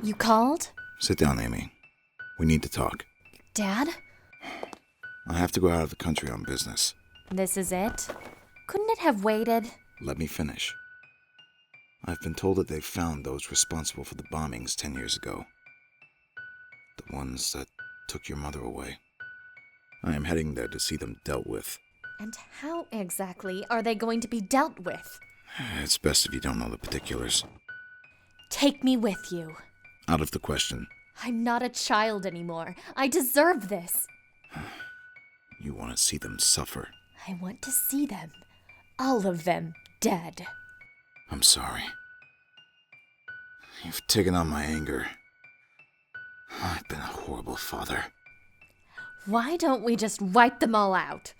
You called? Sit down, Amy. We need to talk. Dad? I have to go out of the country on business. This is it? Couldn't it have waited? Let me finish. I've been told that they've found those responsible for the bombings 10 years ago. The ones that took your mother away. I am heading there to see them dealt with. And how exactly are they going to be dealt with? It's best if you don't know the particulars. Take me with you. Out of the question. I'm not a child anymore. I deserve this. You want to see them suffer. I want to see them. All of them dead. I'm sorry. You've taken on my anger. I've been a horrible father. Why don't we just wipe them all out?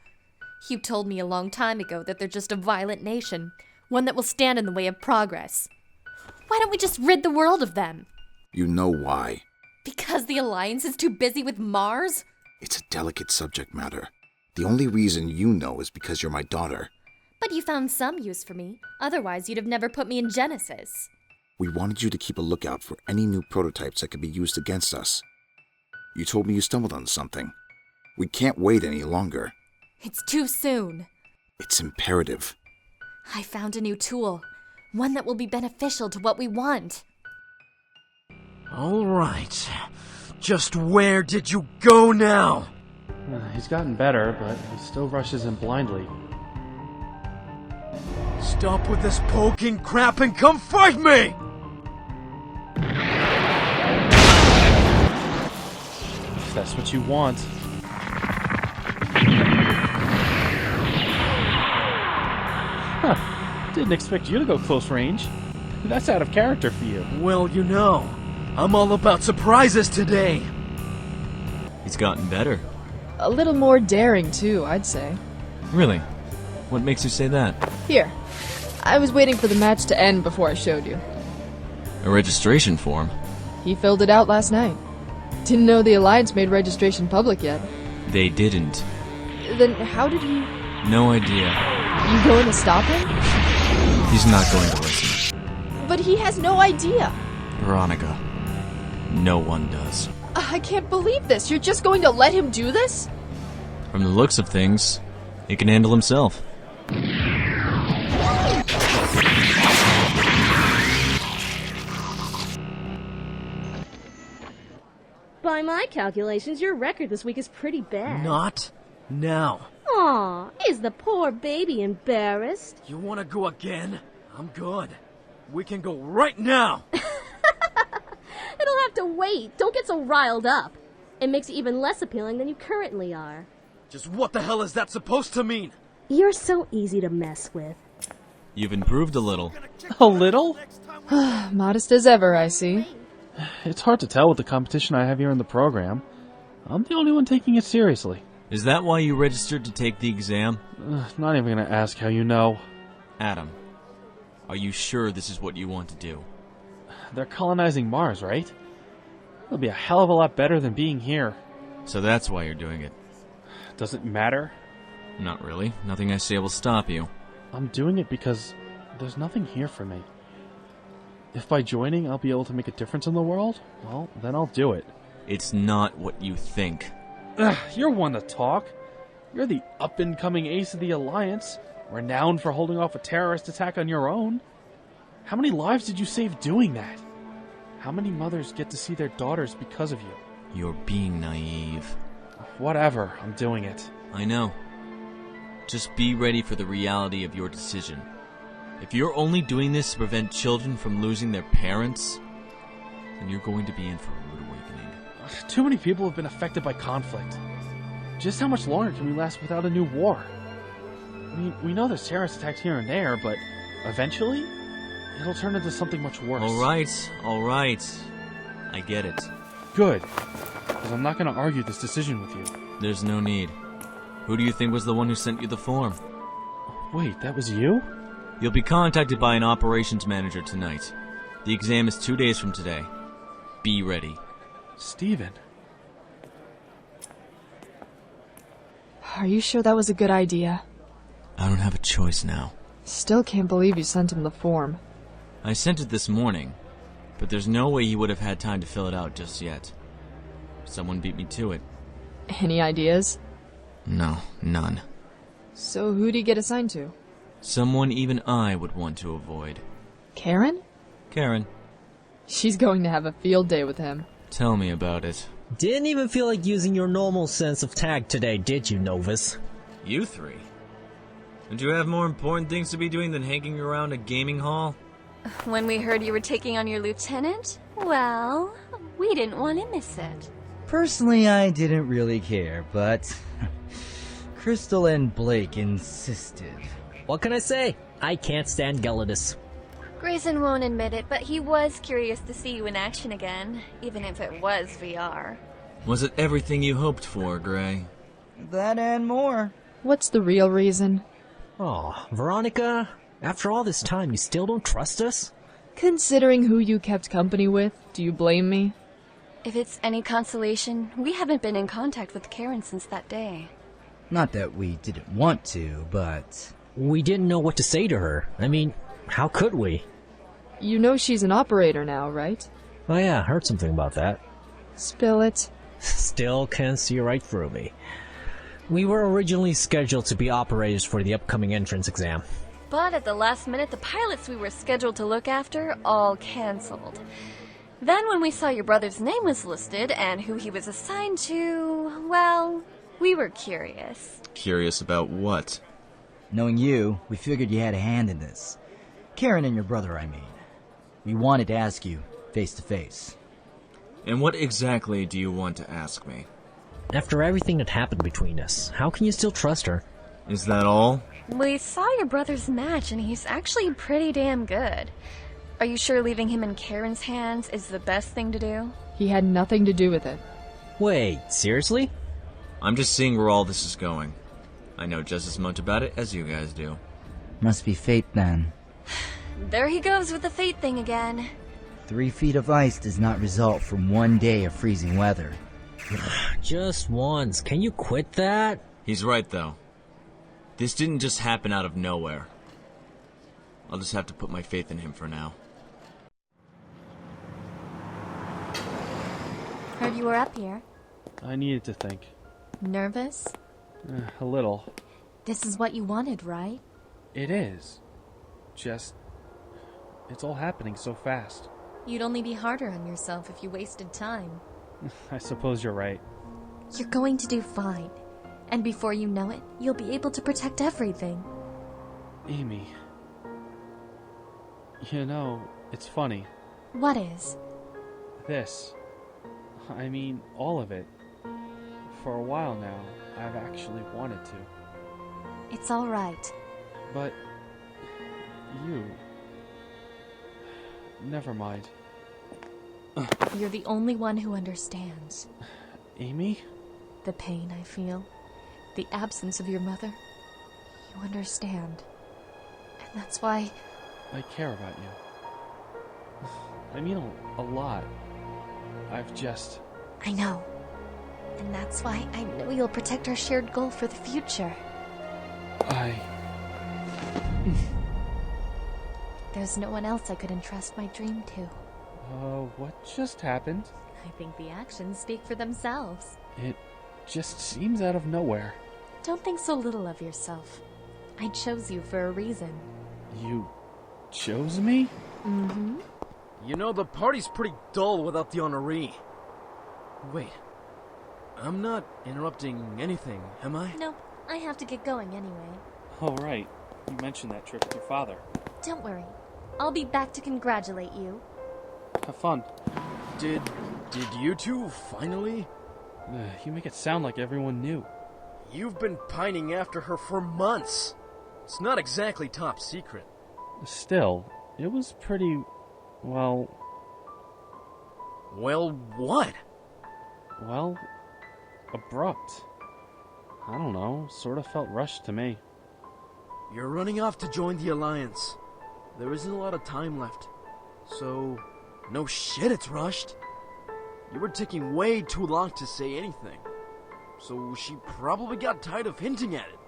You told me a long time ago that they're just a violent nation, one that will stand in the way of progress. Why don't we just rid the world of them? You know why. Because the Alliance is too busy with Mars? It's a delicate subject matter. The only reason you know is because you're my daughter. But you found some use for me. Otherwise, you'd have never put me in Genesis. We wanted you to keep a lookout for any new prototypes that could be used against us. You told me you stumbled on something. We can't wait any longer. It's too soon. It's imperative. I found a new tool. One that will be beneficial to what we want. All right. Just where did you go now? He's gotten better, but he still rushes in blindly. Stop with this poking crap and come fight me! If that's what you want. Huh. Didn't expect you to go close range. That's out of character for you. Well, you know, I'm all about surprises today. He's gotten better. A little more daring, too, I'd say. Really? What makes you say that? Here. I was waiting for the match to end before I showed you. A registration form? He filled it out last night. Didn't know the Alliance made registration public yet. They didn't. Then how did he... No idea. You going to stop him? He's not going to listen. But he has no idea. Veronica. No one does. I can't believe this. You're just going to let him do this? From the looks of things, he can handle himself. By my calculations, your record this week is pretty bad. Not now. Aw, is the poor baby embarrassed? You want to go again? I'm good. We can go right now. It'll have to wait. Don't get so riled up. It makes you even less appealing than you currently are. Just what the hell is that supposed to mean? You're so easy to mess with. You've improved a little. A little? Modest as ever, I see. It's hard to tell with the competition I have here in the program. I'm the only one taking it seriously. Is that why you registered to take the exam? Not even gonna ask how you know. Adam, are you sure this is what you want to do? They're colonizing Mars, right? It'll be a hell of a lot better than being here. So that's why you're doing it? Does it matter? Not really. Nothing I say will stop you. I'm doing it because there's nothing here for me. If by joining I'll be able to make a difference in the world, well, then I'll do it. It's not what you think. You're one to talk. You're the up-and-coming ace of the Alliance, renowned for holding off a terrorist attack on your own. How many lives did you save doing that? How many mothers get to see their daughters because of you? You're being naive. Whatever, I'm doing it. I know. Just be ready for the reality of your decision. If you're only doing this to prevent children from losing their parents, then you're going to be in for a rude awakening. Too many people have been affected by conflict. Just how much longer can we last without a new war? I mean, we know there's terrorist attacks here and there, but eventually, it'll turn into something much worse. All right. I get it. Good, because I'm not going to argue this decision with you. There's no need. Who do you think was the one who sent you the form? Wait, that was you? You'll be contacted by an operations manager tonight. The exam is 2 days from today. Be ready. Steven. Are you sure that was a good idea? I don't have a choice now. Still can't believe you sent him the form. I sent it this morning, but there's no way he would have had time to fill it out just yet. Someone beat me to it. Any ideas? No, none. So who'd he get assigned to? Someone even I would want to avoid. Karen? Karen, She's going to have a field day with him. tell me about it. Didn't even feel like using your normal sense of tag today, did you, Novus? You three? Don't you have more important things to be doing than hanging around a gaming hall? When we heard you were taking on your lieutenant, well, we didn't want to miss it. Personally, I didn't really care, but Crystal and Blake insisted. What can I say? I can't stand Gelidus. Grayson won't admit it, but he was curious to see you in action again, even if it was VR. Was it everything you hoped for, Gray? That and more. What's the real reason? Oh, Veronica, after all this time, you still don't trust us? Considering who you kept company with, do you blame me? If it's any consolation, we haven't been in contact with Karen since that day. Not that we didn't want to, but... We didn't know what to say to her. I mean, how could we? You know she's an operator now, right? Oh yeah, I heard something about that. Spill it. Still can't see right through me. We were originally scheduled to be operators for the upcoming entrance exam. But at the last minute, the pilots we were scheduled to look after all cancelled. Then when we saw your brother's name was listed and who he was assigned to, well, we were curious. Curious about what? Knowing you, we figured you had a hand in this. Karen and your brother, I mean. We wanted to ask you, face to face. And what exactly do you want to ask me? After everything that happened between us, how can you still trust her? Is that all? We saw your brother's match and he's actually pretty damn good. Are you sure leaving him in Karen's hands is the best thing to do? He had nothing to do with it. Wait, seriously? I'm just seeing where all this is going. I know just as much about it as you guys do. Must be fate then. There he goes with the fate thing again. 3 feet of ice does not result from 1 day of freezing weather. Just once. Can you quit that? He's right, though. This didn't just happen out of nowhere. I'll just have to put my faith in him for now. Heard you were up here. I needed to think. Nervous? A little. This is what you wanted, right? It is. Just... it's all happening so fast. You'd only be harder on yourself if you wasted time. I suppose you're right. You're going to do fine. And before you know it, you'll be able to protect everything. Amy. You know, it's funny. What is? This. I mean, all of it. For a while now, I've actually wanted to. It's all right. But... you... never mind. You're the only one who understands. Amy? The pain I feel. The absence of your mother. You understand. And that's why... I care about you. I mean a lot. I've just... I know. And that's why I know you'll protect our shared goal for the future. There's no one else I could entrust my dream to. What just happened? I think the actions speak for themselves. It just seems out of nowhere. Don't think so little of yourself. I chose you for a reason. You chose me? Mm-hmm. You know, the party's pretty dull without the honoree. Wait. I'm not interrupting anything, am I? Nope. I have to get going anyway. Oh, right. You mentioned that trip with your father. Don't worry. I'll be back to congratulate you. Have fun. Did you two finally? You make it sound like everyone knew. You've been pining after her for months. It's not exactly top secret. Still, it was pretty... well... Well, what? well... abrupt. I don't know, sort of felt rushed to me. You're running off to join the Alliance. There isn't a lot of time left. So, no shit it's rushed. You were taking way too long to say anything. So she probably got tired of hinting at it.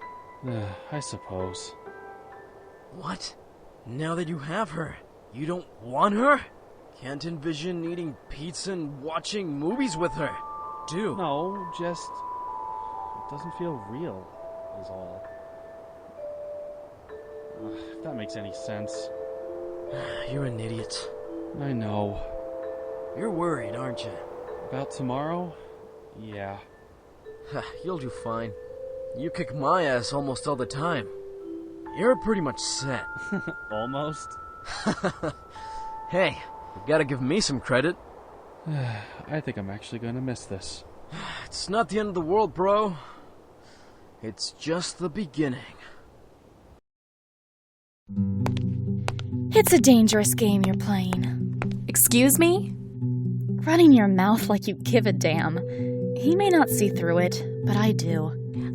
I suppose. What? Now that you have her, you don't want her? Can't envision eating pizza and watching movies with her. Do. No, just... it doesn't feel real, is all. If that makes any sense. You're an idiot. I know. You're worried, aren't you? About tomorrow? Yeah. You'll do fine. You kick my ass almost all the time. You're pretty much set. Almost? Hey, you gotta give me some credit. I think I'm actually gonna miss this. It's not the end of the world, bro. It's just the beginning. It's a dangerous game you're playing. Excuse me? Running your mouth like you give a damn. He may not see through it, but I do.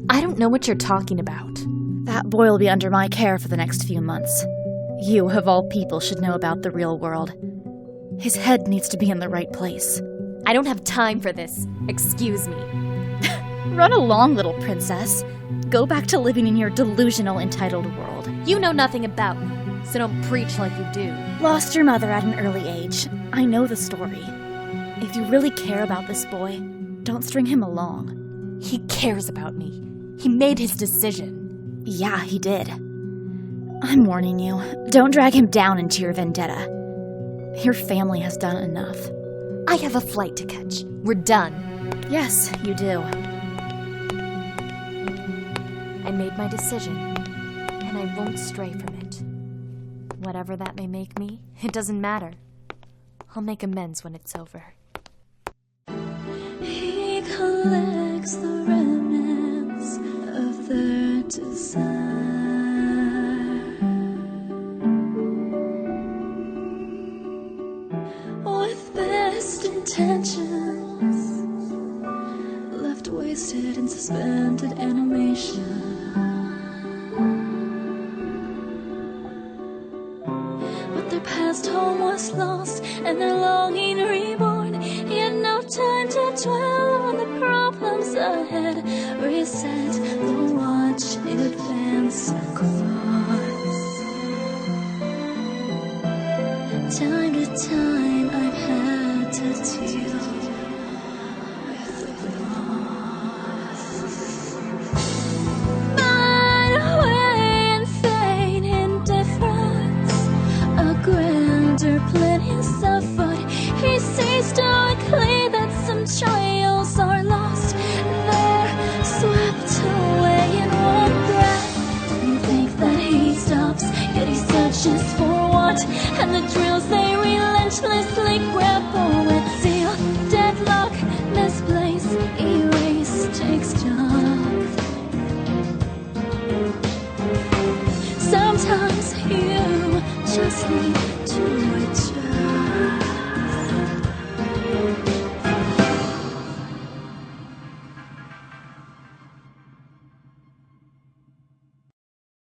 I don't know what you're talking about. That boy will be under my care for the next few months. You, of all people, should know about the real world. His head needs to be in the right place. I don't have time for this. Excuse me. Run along, little princess. Go back to living in your delusional, entitled world. You know nothing about me, so don't preach like you do. Lost your mother at an early age. I know the story. If you really care about this boy, don't string him along. He cares about me. He made his decision. Yeah, he did. I'm warning you, don't drag him down into your vendetta. Your family has done enough. I have a flight to catch. We're done. Yes, you do. I made my decision, and I won't stray from it. Whatever that may make me, it doesn't matter. I'll make amends when it's over. He collects the remnants of their desire. With best intentions, left wasted in suspended animation. But their past home was lost and their longing reborn. He had no time to dwell on the problems ahead. Reset the watch, advance across. Time to time I've had to deal with the loss. But away in faint indifference, a grander plan is afoot. He sees darkly that some trials are lost. They're swept away in one breath. You think that he stops, yet he searches for what? And the drills they relentlessly grapple with seal. Deadlock, misplace, erase, takes stock. Sometimes you just need to wait.